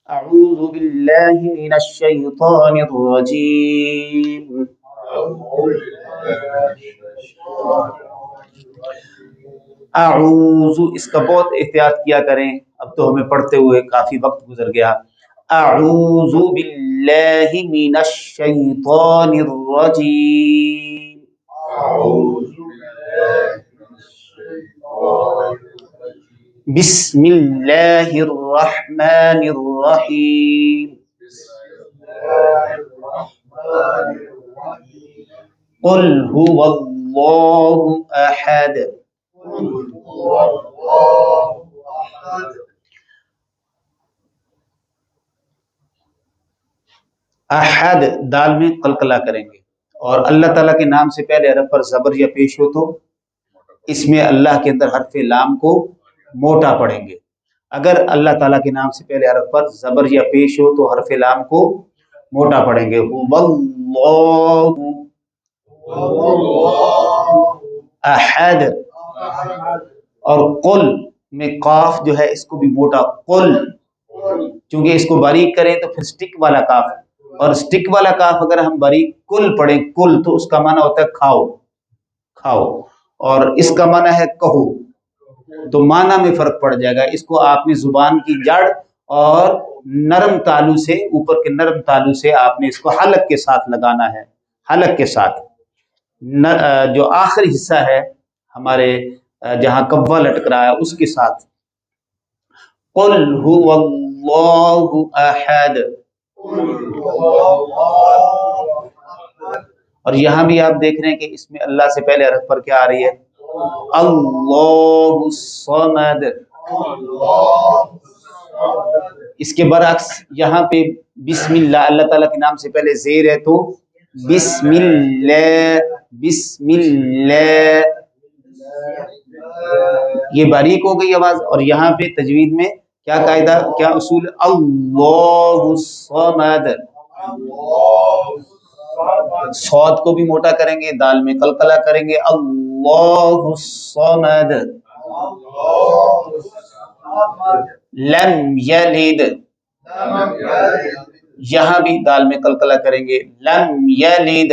أعوذ بالله من الشيطان الرجيم اعوذ، اس کا بہت احتیاط کیا کریں، اب تو ہمیں پڑھتے ہوئے کافی وقت گزر گیا۔ اعوذ باللہ من الشیطان الرجیم، بسم اللہ الرحمن الرحیم، قل هو اللہ احد، احد دال میں قلقلہ کریں گے، اور اللہ تعالیٰ کے نام سے پہلے حرف پر زبر یا پیش ہو تو اس میں اللہ کے اندر حرف لام کو موٹا پڑھیں گے۔ اگر اللہ تعالیٰ کے نام سے پہلے حرف پر زبر یا پیش ہو تو حرف لام کو موٹا پڑھیں گے۔ واللہ احد، اور قل میں قاف جو ہے اس کو بھی موٹا، قل، چونکہ اس کو باریک کریں تو پھر سٹک والا کاف، اور سٹک والا کاف اگر ہم باریک کل پڑھیں، کل، تو اس کا معنی ہوتا ہے کھاؤ، کھاؤ، اور اس کا معنی ہے کہو، تو معنی میں فرق پڑ جائے گا۔ اس کو آپ نے زبان کی جڑ اور نرم تالو سے، اوپر کے نرم تالو سے آپ نے اس کو حلق کے ساتھ لگانا ہے، حلق کے ساتھ، جو آخری حصہ ہے ہمارے جہاں کوا لٹک رہا ہے اس کے ساتھ۔ قل هو اللہ احد، اور یہاں بھی آپ دیکھ رہے ہیں کہ اس میں اللہ سے پہلے حرف پر کیا آ رہی ہے؟ اللہ الصمد۔ اس کے برعکس یہاں پہ بسم اللہ، اللہ تعالیٰ کے نام سے پہلے زیر ہے تو بسم اللہ، بسم اللہ، یہ باریک ہو گئی آواز۔ اور یہاں پہ تجوید میں کیا قاعدہ، کیا اصول؟ اللہ الصمد، صاد کو بھی موٹا کریں گے، دال میں قلقلہ کریں گے، اللہ الصمد، لم یلد، یہاں بھی دال میں قلقلہ کریں گے، لم یلد۔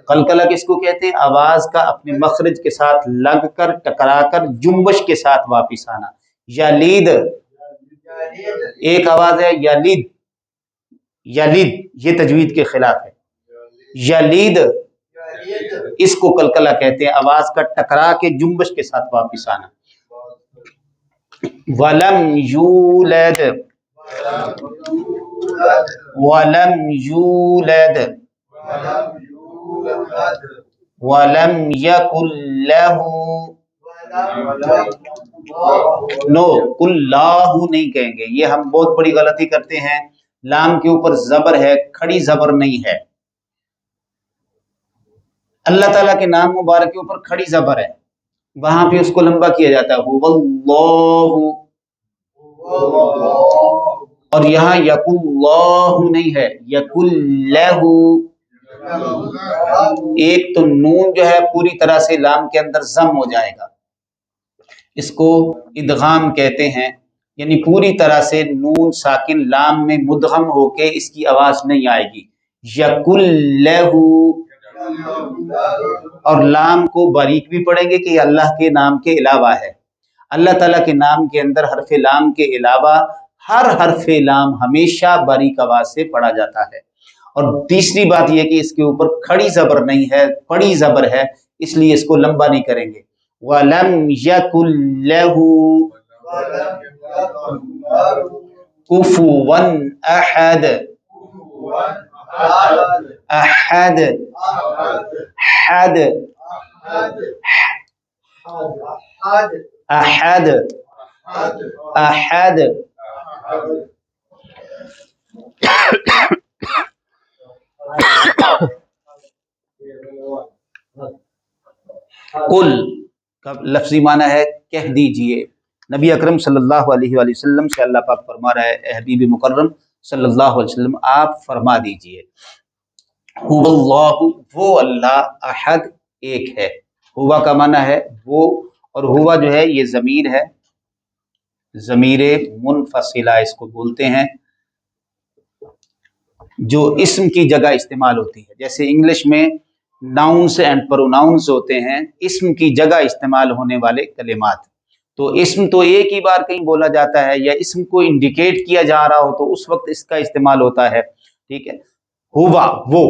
قلقلہ کس کو کہتے ہیں؟ آواز کا اپنے مخرج کے ساتھ لگ کر، ٹکرا کر، جنبش کے ساتھ واپس آنا۔ یلید، ایک آواز ہے یلید، یلید، یہ تجوید کے خلاف ہے۔ یلید، اس کو قلقلہ کہتے ہیں، آواز کا ٹکرا کے جنبش کے ساتھ واپس آنا۔ ولم یولد، ولم یولد، ولم یکن لہ، نو، قل لاہ نہیں کہیں گے، یہ ہم بہت بڑی غلطی کرتے ہیں۔ لام کے اوپر زبر ہے، کھڑی زبر نہیں ہے۔ اللہ تعالیٰ کے نام مبارک کے اوپر کھڑی زبر ہے، وہاں پہ اس کو لمبا کیا جاتا ہے، هو اللہ، اور یہاں یقول اللہ نہیں ہے، یقول لہ، ایک تو نون جو ہے پوری طرح سے لام کے اندر ضم ہو جائے گا، اس کو ادغام کہتے ہیں، یعنی پوری طرح سے نون ساکن لام میں مدغم ہو کے اس کی آواز نہیں آئے گی، یقول لہ، اور لام کو باریک بھی پڑھیں گے کہ یہ اللہ کے نام کے علاوہ ہے۔ اللہ تعالیٰ کے نام کے اندر حرف لام کے علاوہ ہر حرف لام ہمیشہ باریک آواز سے پڑھا جاتا ہے۔ اور تیسری بات یہ کہ اس کے اوپر کھڑی زبر نہیں ہے، پڑی زبر ہے، اس لیے اس کو لمبا نہیں کریں گے۔ وَلَمْ يَكُنْ لَهُ كُفُوًا أَحَدٌ، احد، حد، احد، احد، قل کا لفظی معنی ہے کہہ دیجئے۔ نبی اکرم صلی اللہ علیہ وآلہ وسلم سے اللہ پاک فرما رہا ہے، اے حبیب مکرم صلی اللہ علیہ وسلم آپ فرما دیجئے، هو اللہ، وہ اللہ، احد، ایک ہے۔ ہوا کا معنی ہے وہ، اور ہوا جو ہے یہ ضمیر ہے، ضمیر منفصلہ اس کو بولتے ہیں، جو اسم کی جگہ استعمال ہوتی ہے. جیسے انگلش میں ناؤنس اینڈ پروناؤنس ہوتے ہیں، اسم کی جگہ استعمال ہونے والے کلمات. تو اسم تو ایک ہی بار کہیں بولا جاتا ہے، یا اسم کو انڈیکیٹ کیا جا رہا ہو تو اس وقت اس کا استعمال ہوتا ہے. ٹھیک ہے. ہوا، وہ،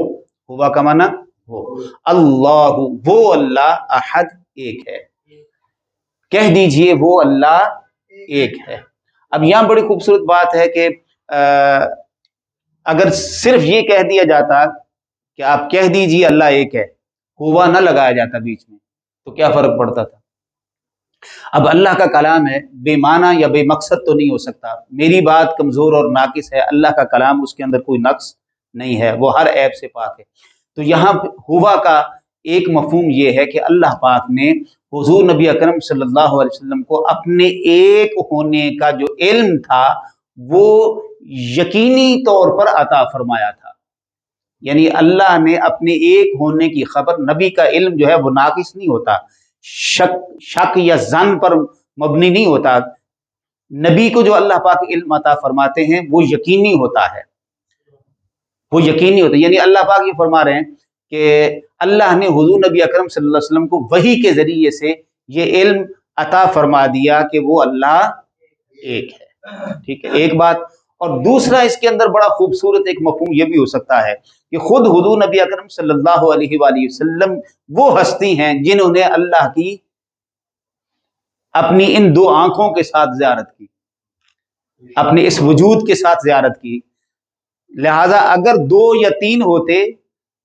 ہوا کا معنی وہ. اللہ، وہ اللہ، احد، ایک ہے. کہہ دیجئے وہ اللہ ایک ہے. اب یہاں بڑی خوبصورت بات ہے کہ اگر صرف یہ کہہ دیا جاتا کہ آپ کہہ دیجئے اللہ ایک ہے، ہوا نہ لگایا جاتا بیچ میں، تو کیا فرق پڑتا تھا؟ اب اللہ کا کلام ہے، بے معنی یا بے مقصد تو نہیں ہو سکتا. میری بات کمزور اور ناقص ہے، اللہ کا کلام اس کے اندر کوئی نقص نہیں ہے، وہ ہر عیب سے پاک ہے. تو یہاں ہوا کا ایک مفہوم یہ ہے کہ اللہ پاک نے حضور نبی اکرم صلی اللہ علیہ وسلم کو اپنے ایک ہونے کا جو علم تھا وہ یقینی طور پر عطا فرمایا تھا. یعنی اللہ نے اپنے ایک ہونے کی خبر، نبی کا علم جو ہے وہ ناقص نہیں ہوتا، شک یا ظن پر مبنی نہیں ہوتا. نبی کو جو اللہ پاک علم عطا فرماتے ہیں وہ یقینی ہوتا ہے، وہ یقینی ہوتا ہے. یعنی اللہ پاک یہ فرما رہے ہیں کہ اللہ نے حضور نبی اکرم صلی اللہ علیہ وسلم کو وحی کے ذریعے سے یہ علم عطا فرما دیا کہ وہ اللہ ایک ہے. ٹھیک ہے، ایک بات. اور دوسرا اس کے اندر بڑا خوبصورت ایک مفہوم یہ بھی ہو سکتا ہے کہ خود حضور نبی اکرم صلی اللہ علیہ وآلہ وسلم وہ ہستی ہیں جنہوں نے اللہ کی اپنی ان دو آنکھوں کے ساتھ زیارت کی، اپنے اس وجود کے ساتھ زیارت کی. لہذا اگر دو یا تین ہوتے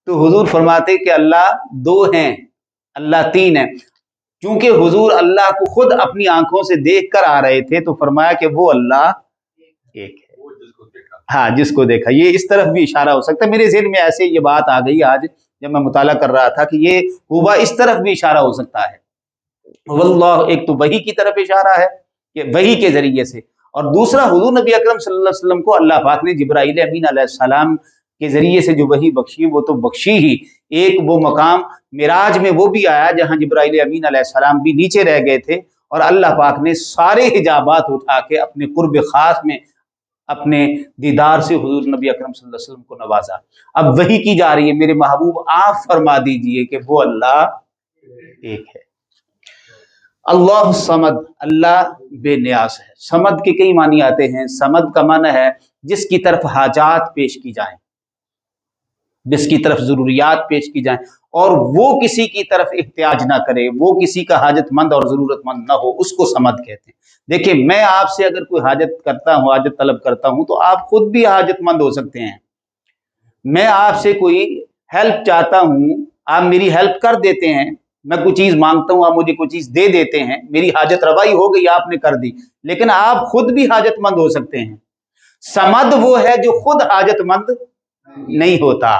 تو حضور فرماتے کہ اللہ دو ہیں، اللہ تین ہیں. کیونکہ حضور اللہ کو خود اپنی آنکھوں سے دیکھ کر آ رہے تھے تو فرمایا کہ وہ اللہ ایک ہے. ہاں، جس کو دیکھا. یہ اس طرف بھی اشارہ ہو سکتا ہے. میرے ذہن میں ایسے یہ بات آ گئی آج جب میں مطالعہ کر رہا تھا کہ یہ ہوا اس طرف بھی اشارہ ہو سکتا ہے. واللہ ایک تو وحی کی طرف اشارہ ہے کہ وحی کے ذریعے سے، اور دوسرا حضور نبی اکرم صلی اللہ علیہ وسلم کو اللہ پاک نے جبرائیل امین علیہ السلام کے ذریعے سے جو وحی بخشی وہ تو بخشی ہی. ایک وہ مقام معراج میں وہ بھی آیا جہاں جبرائیل امین علیہ السلام بھی نیچے رہ گئے تھے اور اللہ پاک نے سارے حجابات اٹھا کے اپنے قرب خاص میں اپنے دیدار سے حضور نبی اکرم صلی اللہ علیہ وسلم کو نوازا. اب وحی کی جا رہی ہے، میرے محبوب آپ فرما دیجئے کہ وہ اللہ ایک ہے. اللہ صمد، اللہ بے نیاز ہے. صمد کے کئی معنی آتے ہیں. صمد کا معنی ہے جس کی طرف حاجات پیش کی جائیں، جس کی طرف ضروریات پیش کی جائیں اور وہ کسی کی طرف احتیاج نہ کرے، وہ کسی کا حاجت مند اور ضرورت مند نہ ہو، اس کو صمد کہتے ہیں. دیکھیں، میں آپ سے اگر کوئی حاجت کرتا ہوں، حاجت طلب کرتا ہوں تو آپ خود بھی حاجت مند ہو سکتے ہیں. میں آپ سے کوئی ہیلپ چاہتا ہوں، آپ میری ہیلپ کر دیتے ہیں. میں کوئی چیز مانگتا ہوں، آپ مجھے کوئی چیز دے دیتے ہیں، میری حاجت روائی ہو گئی، آپ نے کر دی. لیکن آپ خود بھی حاجت مند ہو سکتے ہیں. صمد وہ ہے جو خود حاجت مند نہیں ہوتا،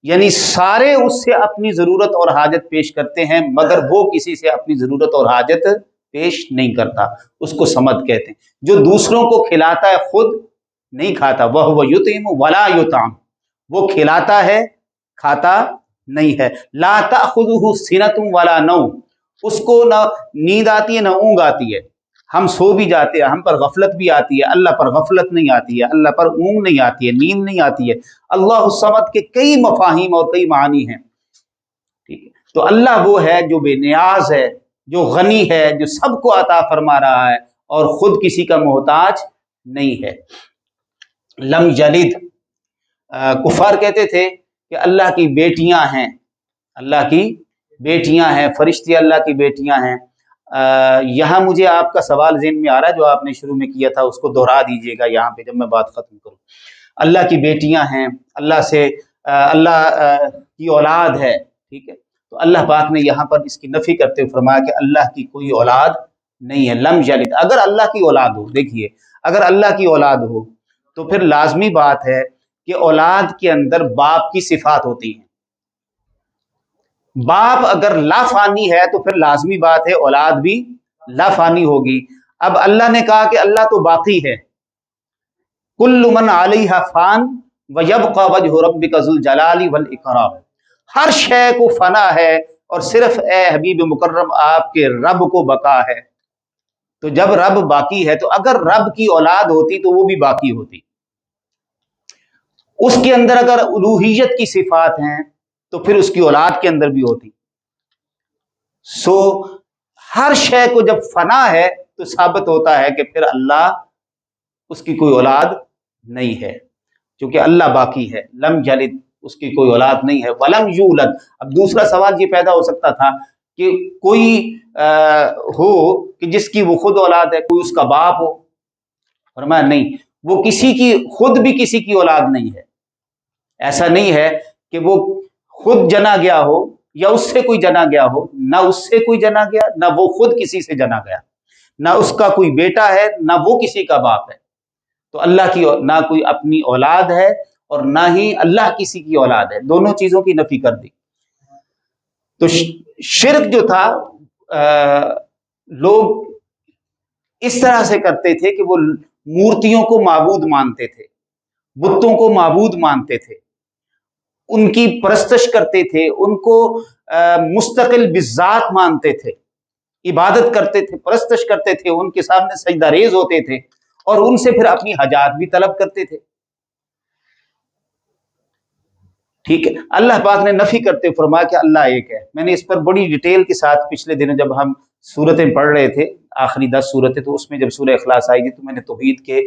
یعنی سارے اس سے اپنی ضرورت اور حاجت پیش کرتے ہیں مگر وہ کسی سے اپنی ضرورت اور حاجت پیش نہیں کرتا. اس کو صمد کہتے ہیں. جو دوسروں کو کھلاتا ہے خود نہیں کھاتا. وہ یطعم ولا یطعم، وہ کھلاتا ہے کھاتا نہیں ہے. لا تأخذہ سنۃ ولا نوم، اس کو نہ نیند آتی ہے نہ اونگ آتی ہے. ہم سو بھی جاتے ہیں، ہم پر غفلت بھی آتی ہے، اللہ پر غفلت نہیں آتی ہے، اللہ پر اونگ نہیں آتی ہے، نیند نہیں آتی ہے. اللہ الصمد کے کئی مفاہیم اور کئی معنی ہیں. ٹھیک ہے، تو اللہ وہ ہے جو بے نیاز ہے، جو غنی ہے، جو سب کو عطا فرما رہا ہے اور خود کسی کا محتاج نہیں ہے. لم یلد، کفار کہتے تھے کہ اللہ کی بیٹیاں ہیں، اللہ کی بیٹیاں ہیں، فرشتے اللہ کی بیٹیاں ہیں. یہاں مجھے آپ کا سوال ذہن میں آ رہا ہے جو آپ نے شروع میں کیا تھا، اس کو دہرا دیجئے گا یہاں پہ جب میں بات ختم کروں. اللہ کی بیٹیاں ہیں، اللہ سے اللہ کی اولاد ہے. ٹھیک ہے، تو اللہ پاک نے یہاں پر اس کی نفی کرتے ہوئے فرمایا کہ اللہ کی کوئی اولاد نہیں ہے. لم یلد، اگر اللہ کی اولاد ہو، دیکھیے اگر اللہ کی اولاد ہو تو پھر لازمی بات ہے کہ اولاد کے اندر باپ کی صفات ہوتی ہیں. باپ اگر لافانی ہے تو پھر لازمی بات ہے اولاد بھی لافانی ہوگی. اب اللہ نے کہا کہ اللہ تو باقی ہے. کل من علیہا فان ویبقى وجہ ربک ذو الجلال والاکرام، ہر شے کو فنا ہے اور صرف اے حبیب مکرم آپ کے رب کو بقا ہے. تو جب رب باقی ہے تو اگر رب کی اولاد ہوتی تو وہ بھی باقی ہوتی. اس کے اندر اگر الوہیت کی صفات ہیں تو پھر اس کی اولاد کے اندر بھی ہوتی. سو ہر شے کو جب فنا ہے تو ثابت ہوتا ہے کہ پھر اللہ اس کی کوئی اولاد نہیں ہے، کیونکہ اللہ باقی ہے. لم یلد، اس کی کوئی اولاد نہیں ہے. ولم یولد. اب دوسرا سوال یہ پیدا ہو سکتا تھا کہ کوئی ہو کہ جس کی وہ خود اولاد ہے، کوئی اس کا باپ ہو. فرمایا نہیں، وہ کسی کی خود بھی کسی کی اولاد نہیں ہے. ایسا نہیں ہے کہ وہ خود جنا گیا ہو یا اس سے کوئی جنا گیا ہو، نہ اس سے کوئی جنا گیا، نہ وہ خود کسی سے جنا گیا، نہ اس کا کوئی بیٹا ہے، نہ وہ کسی کا باپ ہے. تو اللہ کی نہ کوئی اپنی اولاد ہے اور نہ ہی اللہ کسی کی اولاد ہے. دونوں چیزوں کی نفی کر دی. تو شرک جو تھا لوگ اس طرح سے کرتے تھے کہ وہ مورتیوں کو معبود مانتے تھے، بتوں کو معبود مانتے تھے، ان کی پرستش کرتے تھے، ان کو مستقل بذات مانتے تھے، عبادت کرتے تھے، پرستش کرتے تھے، ان کے سامنے سجدہ ریز ہوتے تھے اور ان سے پھر اپنی حاجات بھی طلب کرتے تھے. ٹھیک ہے. اللہ پاک نے نفی کرتے فرمایا کہ اللہ ایک ہے. میں نے اس پر بڑی ڈیٹیل کے ساتھ پچھلے دنوں جب ہم سورتیں پڑھ رہے تھے، آخری 10 سورتیں، تو اس میں جب سورہ اخلاص آئی تھی تو میں نے توحید کے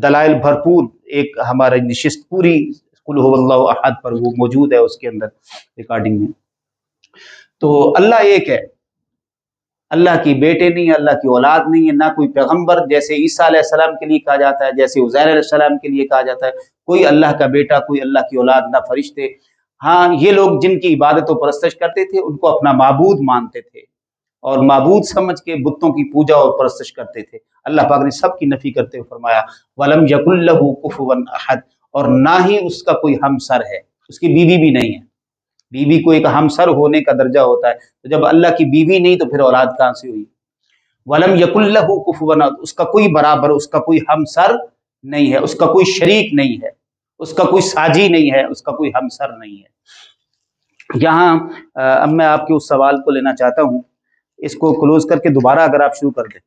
دلائل بھرپور ایک ہمارا نشست پوری قل هو اللہ احد پر وہ موجود ہے اس کے اندر ریکارڈنگ میں. تو اللہ ایک ہے، اللہ کی بیٹے نہیں ہے، اللہ کی اولاد نہیں ہے، نہ کوئی پیغمبر جیسے عیسیٰ علیہ السلام کے لیے کہا جاتا ہے، جیسے عزیر علیہ السلام کے لیے کہا جاتا ہے، کوئی اللہ کا بیٹا، کوئی اللہ کی اولاد، نہ فرشتے. ہاں، یہ لوگ جن کی عبادت و پرستش کرتے تھے ان کو اپنا معبود مانتے تھے اور معبود سمجھ کے بتوں کی پوجا اور پرستش کرتے تھے. اللہ پاک نے سب کی نفی کرتے ہوئے فرمایا وَلَمْ يَكُنْ لَهُ كُفُوًا أَحَدٌ، اور نہ ہی اس کا کوئی ہمسر ہے، اس کی بیوی بھی نہیں ہے. بیوی کو ایک ہمسر ہونے کا درجہ ہوتا ہے، تو جب اللہ کی بیوی نہیں تو پھر اولاد کہاں سے ہوئی؟ وَلَمْ يَكُنْ لَهُ كُفُوًا أَحَدٌ، اس کا کوئی برابر، اس کا کوئی ہمسر نہیں ہے، اس کا کوئی شریک نہیں ہے، اس کا کوئی ساجی نہیں ہے، اس کا کوئی ہمسر نہیں ہے. یہاں اب میں آپ کے اس سوال کو لینا چاہتا ہوں، اس کو کلوز کر کے دوبارہ اگر آپ شروع کر دیں.